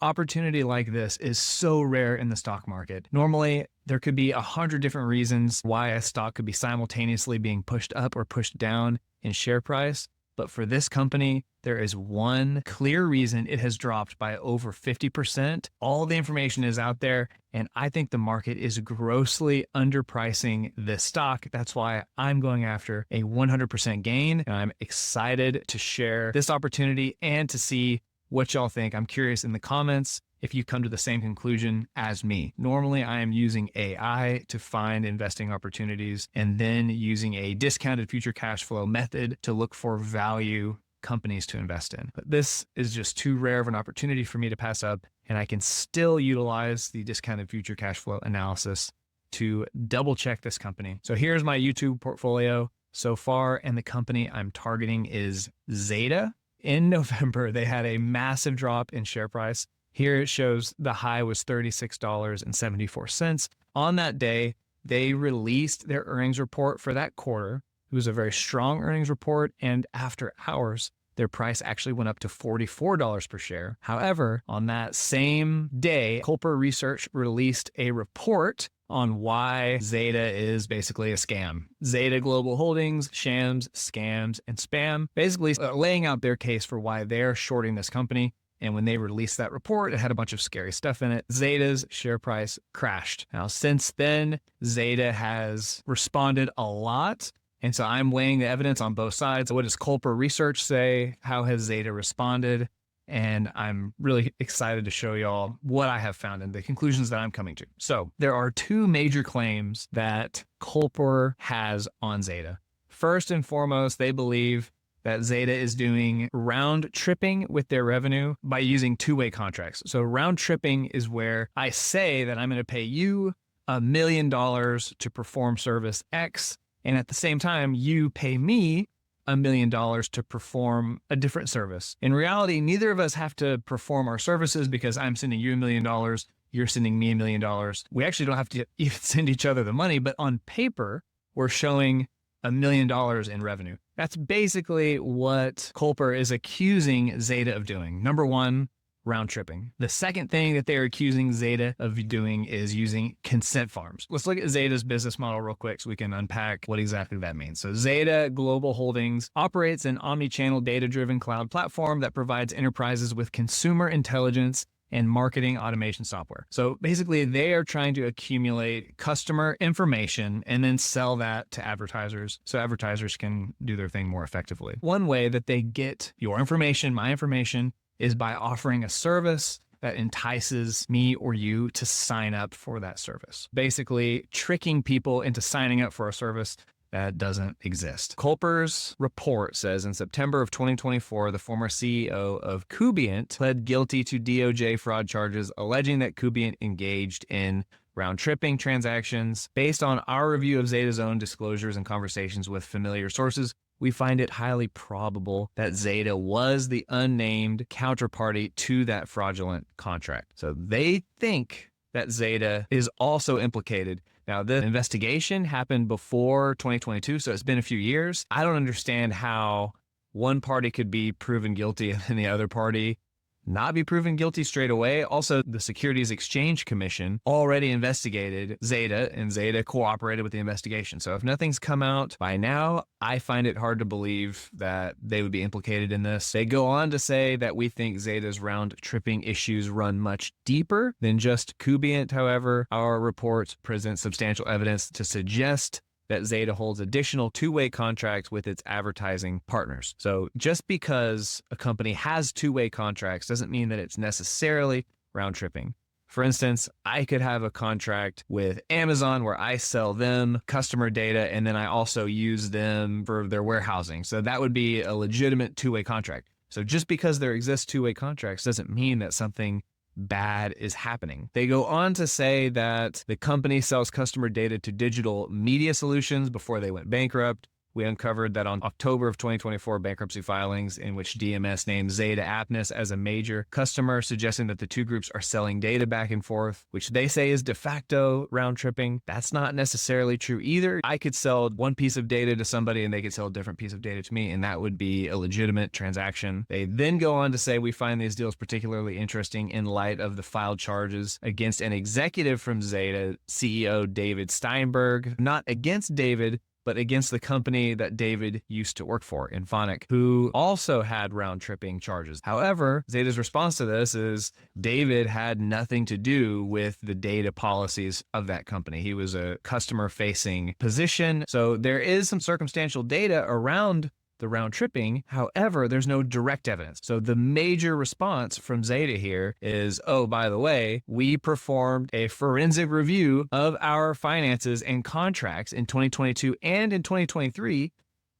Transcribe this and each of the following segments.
opportunity like this is so rare in the stock market. Normally, there could be 100 different reasons why a stock could be simultaneously being pushed up or pushed down in share price. But for this company, there is one clear reason it has dropped by over 50%. All the information is out there, and I think the market is grossly underpricing this stock. That's why I'm going after a 100% gain, and I'm excited to share this opportunity and to see what y'all think. I'm curious in the comments if you come to the same conclusion as me. Normally, I am using AI to find investing opportunities and then using a discounted future cash flow method to look for value companies to invest in. But this is just too rare of an opportunity for me to pass up, and I can still utilize the discounted future cash flow analysis to double check this company. So here's my YouTube portfolio so far, and the company I'm targeting is Zeta. In November, they had a massive drop in share price. Here it shows the high was $36.74. On that day, they released their earnings report for that quarter. It was a very strong earnings report, and after hours, their price actually went up to $44 per share. However, on that same day, Culper Research released a report on why Zeta is basically a scam. Zeta Global Holdings, shams, scams, and spam, basically laying out their case for why they're shorting this company. And when they released that report, it had a bunch of scary stuff in it. Zeta's share price crashed. Now, since then, Zeta has responded a lot. And so I'm weighing the evidence on both sides. What does Culper Research say? How has Zeta responded? And I'm really excited to show y'all what I have found and the conclusions that I'm coming to. So there are two major claims that Culper has on Zeta. First and foremost, they believe that Zeta is doing round tripping with their revenue by using two-way contracts. So round tripping is where I say that I'm going to pay you $1 million to perform service X, and at the same time, you pay me $1 million to perform a different service. In reality, neither of us have to perform our services because I'm sending you $1 million, you're sending me $1 million. We actually don't have to even send each other the money, but on paper, we're showing $1 million in revenue. That's basically what Culper is accusing Zeta of doing. Number one, round tripping. The second thing that they're accusing Zeta of doing is using consent farms. Let's look at Zeta's business model real quick so we can unpack what exactly that means. So Zeta Global Holdings operates an omni-channel data-driven cloud platform that provides enterprises with consumer intelligence and marketing automation software. So basically they are trying to accumulate customer information and then sell that to advertisers so advertisers can do their thing more effectively. One way that they get your information, my information, is by offering a service that entices me or you to sign up for that service. Basically tricking people into signing up for a service that doesn't exist. Culper's report says in September of 2024, the former CEO of Kubient pled guilty to DOJ fraud charges, alleging that Kubient engaged in round-tripping transactions. Based on our review of Zeta's own disclosures and conversations with familiar sources, we find it highly probable that Zeta was the unnamed counterparty to that fraudulent contract. So they think that Zeta is also implicated. Now, the investigation happened before 2022, so it's been a few years. I don't understand how one party could be proven guilty and then the other party not be proven guilty straight away. Also, the Securities Exchange Commission already investigated Zeta, and Zeta cooperated with the investigation. So if nothing's come out by now, I find it hard to believe that they would be implicated in this. They go on to say that we think Zeta's round tripping issues run much deeper than just Kubient. However, our report presents substantial evidence to suggest that Zeta holds additional two-way contracts with its advertising partners. So just because a company has two-way contracts doesn't mean that it's necessarily round tripping. For instance, I could have a contract with Amazon where I sell them customer data and then I also use them for their warehousing. So that would be a legitimate two-way contract. So just because there exists two-way contracts doesn't mean that something bad is happening. They go on to say that the company sells customer data to digital media solutions before they went bankrupt, we uncovered that on October of 2024 bankruptcy filings in which DMS named Zeta Aptness as a major customer, suggesting that the two groups are selling data back and forth, which they say is de facto round tripping. That's not necessarily true either. I could sell one piece of data to somebody and they could sell a different piece of data to me, and that would be a legitimate transaction. They then go on to say, we find these deals particularly interesting in light of the filed charges against an executive from Zeta, CEO David Steinberg, not against David, but against the company that David used to work for, Infonic, who also had round tripping charges. However, Zeta's response to this is David had nothing to do with the data policies of that company. He was a customer-facing position. So there is some circumstantial data around the round tripping. However, there's no direct evidence. So the major response from Zeta here is, oh, by the way, we performed a forensic review of our finances and contracts in 2022 and in 2023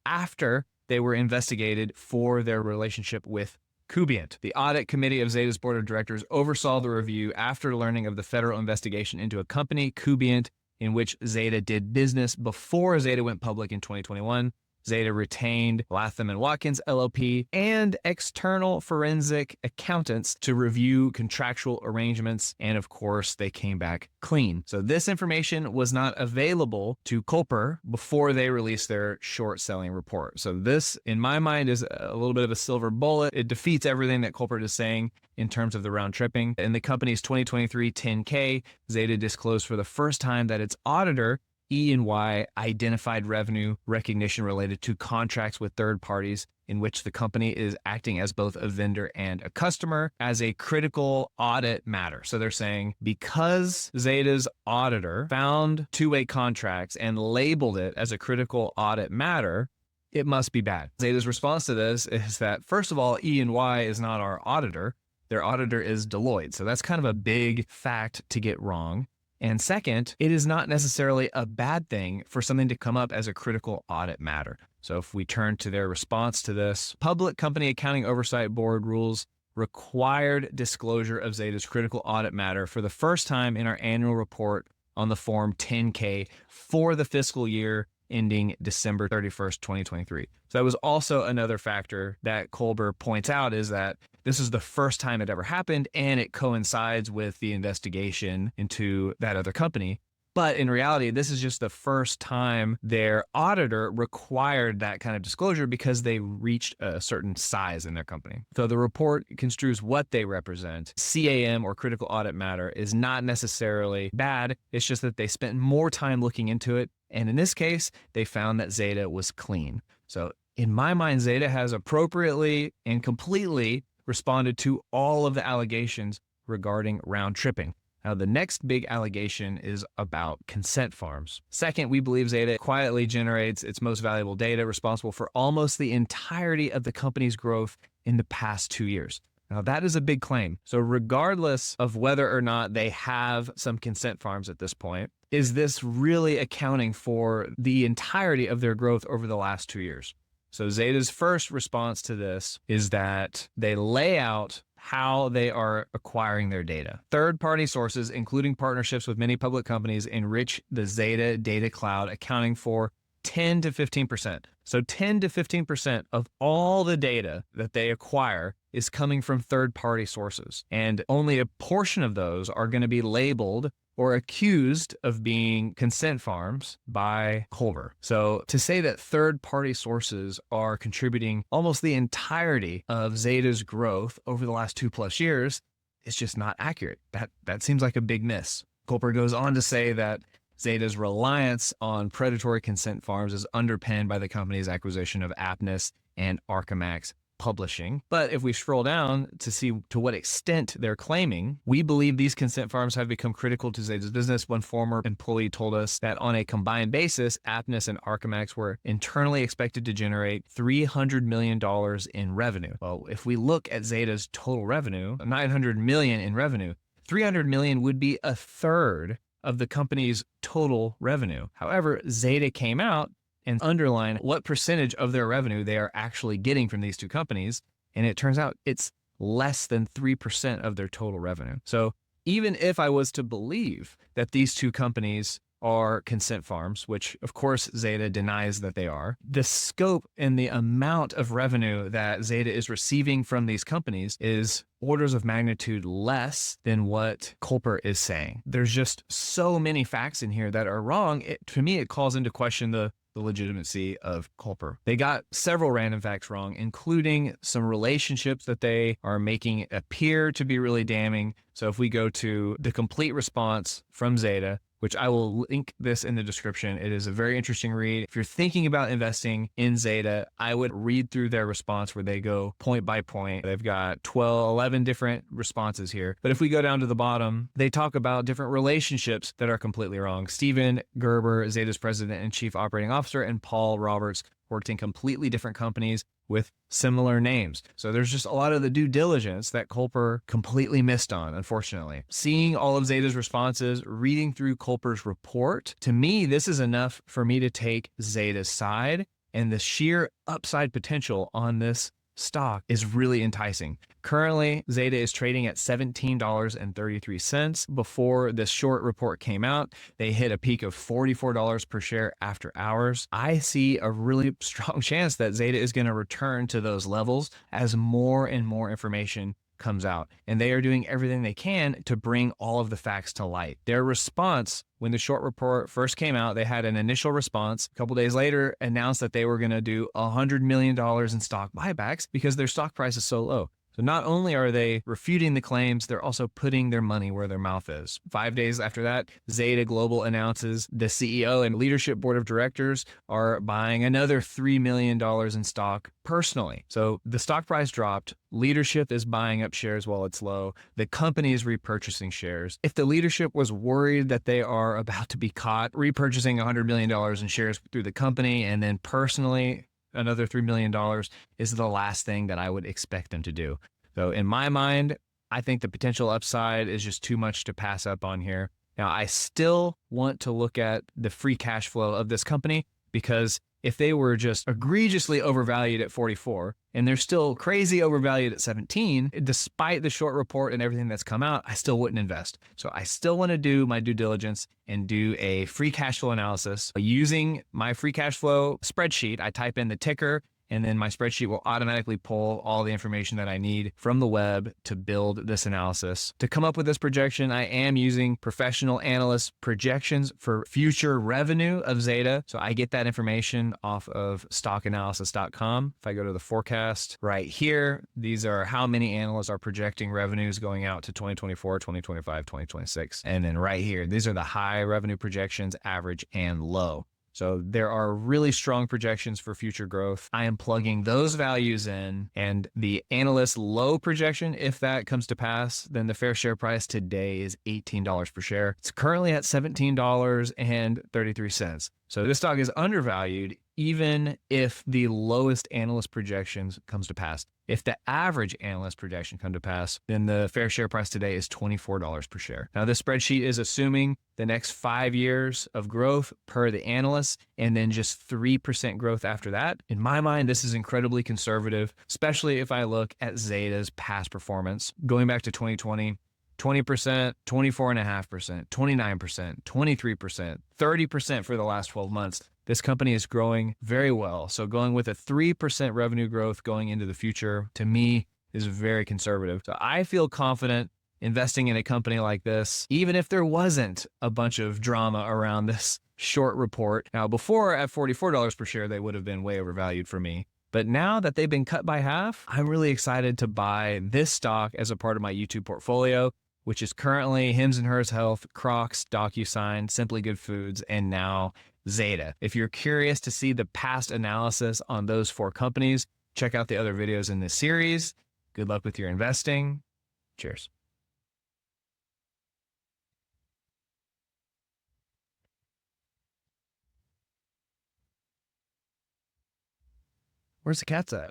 after they were investigated for their relationship with Kubient. The audit committee of Zeta's board of directors oversaw the review after learning of the federal investigation into a company, Kubient, in which Zeta did business before Zeta went public in 2021. Zeta retained Latham & Watkins LLP and external forensic accountants to review contractual arrangements, and of course, they came back clean. So this information was not available to Culper before they released their short selling report. So this, in my mind, is a little bit of a silver bullet. It defeats everything that Culper is saying in terms of the round tripping. In the company's 2023 10K, Zeta disclosed for the first time that its auditor, E&Y, identified revenue recognition related to contracts with third parties in which the company is acting as both a vendor and a customer as a critical audit matter. So they're saying because Zeta's auditor found two-way contracts and labeled it as a critical audit matter, it must be bad. Zeta's response to this is that, first of all, E&Y is not our auditor. Their auditor is Deloitte. So that's kind of a big fact to get wrong. And second, it is not necessarily a bad thing for something to come up as a critical audit matter. So if we turn to their response to this, Public Company Accounting Oversight Board rules required disclosure of Zeta's critical audit matter for the first time in our annual report on the Form 10K for the fiscal year ending December 31st, 2023. So that was also another factor that Culper points out, is that this is the first time it ever happened, and it coincides with the investigation into that other company. But in reality, this is just the first time their auditor required that kind of disclosure because they reached a certain size in their company. So the report construes what they represent. CAM, or critical audit matter, is not necessarily bad. It's just that they spent more time looking into it. And in this case, they found that Zeta was clean. So in my mind, Zeta has appropriately and completely responded to all of the allegations regarding round tripping. Now, the next big allegation is about consent farms. Second, we believe Zeta quietly generates its most valuable data, responsible for almost the entirety of the company's growth in the past 2 years. Now, that is a big claim. So regardless of whether or not they have some consent farms at this point, is this really accounting for the entirety of their growth over the last 2 years? So Zeta's first response to this is that they lay out how they are acquiring their data. Third-party sources, including partnerships with many public companies, enrich the Zeta data cloud, accounting for 10 to 15%. So 10 to 15% of all the data that they acquire is coming from third-party sources. And only a portion of those are going to be labeled or accused of being consent farms by Culper. So to say that third-party sources are contributing almost the entirety of Zeta's growth over the last 2+ years is just not accurate. That seems like a big miss. Culper goes on to say that Zeta's reliance on predatory consent farms is underpinned by the company's acquisition of Aptness and Archimax Publishing. But if we scroll down to see to what extent they're claiming, we believe these consent farms have become critical to Zeta's business. One former employee told us that on a combined basis, Aptness and Archimax were internally expected to generate $300 million in revenue. Well, if we look at Zeta's total revenue, $900 million in revenue, $300 million would be a third of the company's total revenue. However, Zeta came out and underline what percentage of their revenue they are actually getting from these two companies. And it turns out it's less than 3% of their total revenue. So even if I was to believe that these two companies are consent farms, which of course Zeta denies that they are. The scope and the amount of revenue that Zeta is receiving from these companies is orders of magnitude less than what Culper is saying. There's just so many facts in here that are wrong. To me, it calls into question the legitimacy of Culper. They got several random facts wrong, including some relationships that they are making appear to be really damning. So if we go to the complete response from Zeta, which I will link this in the description. It is a very interesting read. If you're thinking about investing in Zeta, I would read through their response where they go point by point. They've got 12, 11 different responses here. But if we go down to the bottom, they talk about different relationships that are completely wrong. Steven Gerber, Zeta's president and chief operating officer, and Paul Roberts worked in completely different companies with similar names. So there's just a lot of the due diligence that Culper completely missed on, unfortunately. Seeing all of Zeta's responses, reading through Culper's report, to me, this is enough for me to take Zeta's side, and the sheer upside potential on this stock is really enticing. Currently, Zeta is trading at $17.33. Before this short report came out, they hit a peak of $44 per share after hours. I see a really strong chance that Zeta is going to return to those levels as more and more information comes out, and they are doing everything they can to bring all of the facts to light. Their response when the short report first came out, they had an initial response. A couple days later, announced that they were going to do $100 million in stock buybacks because their stock price is so low. So not only are they refuting the claims, they're also putting their money where their mouth is. 5 days after that, Zeta Global announces the CEO and leadership board of directors are buying another $3 million in stock personally. So the stock price dropped. Leadership is buying up shares while it's low. The company is repurchasing shares. If the leadership was worried that they are about to be caught repurchasing $100 million in shares through the company and then personally another $3 million is the last thing that I would expect them to do. So in my mind, I think the potential upside is just too much to pass up on here. Now, I still want to look at the free cash flow of this company, because if they were just egregiously overvalued at 44 and they're still crazy overvalued at 17, despite the short report and everything that's come out, I still wouldn't invest. So I still want to do my due diligence and do a free cash flow analysis using my free cash flow spreadsheet. I type in the ticker, and then my spreadsheet will automatically pull all the information that I need from the web to build this analysis. To come up with this projection, I am using professional analyst projections for future revenue of Zeta. So I get that information off of stockanalysis.com. If I go to the forecast right here, these are how many analysts are projecting revenues going out to 2024, 2025, 2026. And then right here, these are the high revenue projections, average and low. So there are really strong projections for future growth. I am plugging those values in, and the analyst low projection, if that comes to pass, then the fair share price today is $18 per share. It's currently at $17.33. So this stock is undervalued even if the lowest analyst projections comes to pass. If the average analyst projection come to pass, then the fair share price today is $24 per share. Now, this spreadsheet is assuming the next 5 years of growth per the analysts, and then just 3% growth after that. In my mind, this is incredibly conservative, especially if I look at Zeta's past performance. Going back to 2020, 20%, 24.5%, 29%, 23%, 30% for the last 12 months. This company is growing very well. So going with a 3% revenue growth going into the future, to me, is very conservative. So I feel confident investing in a company like this, even if there wasn't a bunch of drama around this short report. Now, before at $44 per share, they would have been way overvalued for me. But now that they've been cut by half, I'm really excited to buy this stock as a part of my YouTube portfolio, which is currently Hims and Hers Health, Crocs, DocuSign, Simply Good Foods, and now Zeta. If you're curious to see the past analysis on those 4 companies, check out the other videos in this series. Good luck with your investing. Cheers. Where's the cats at?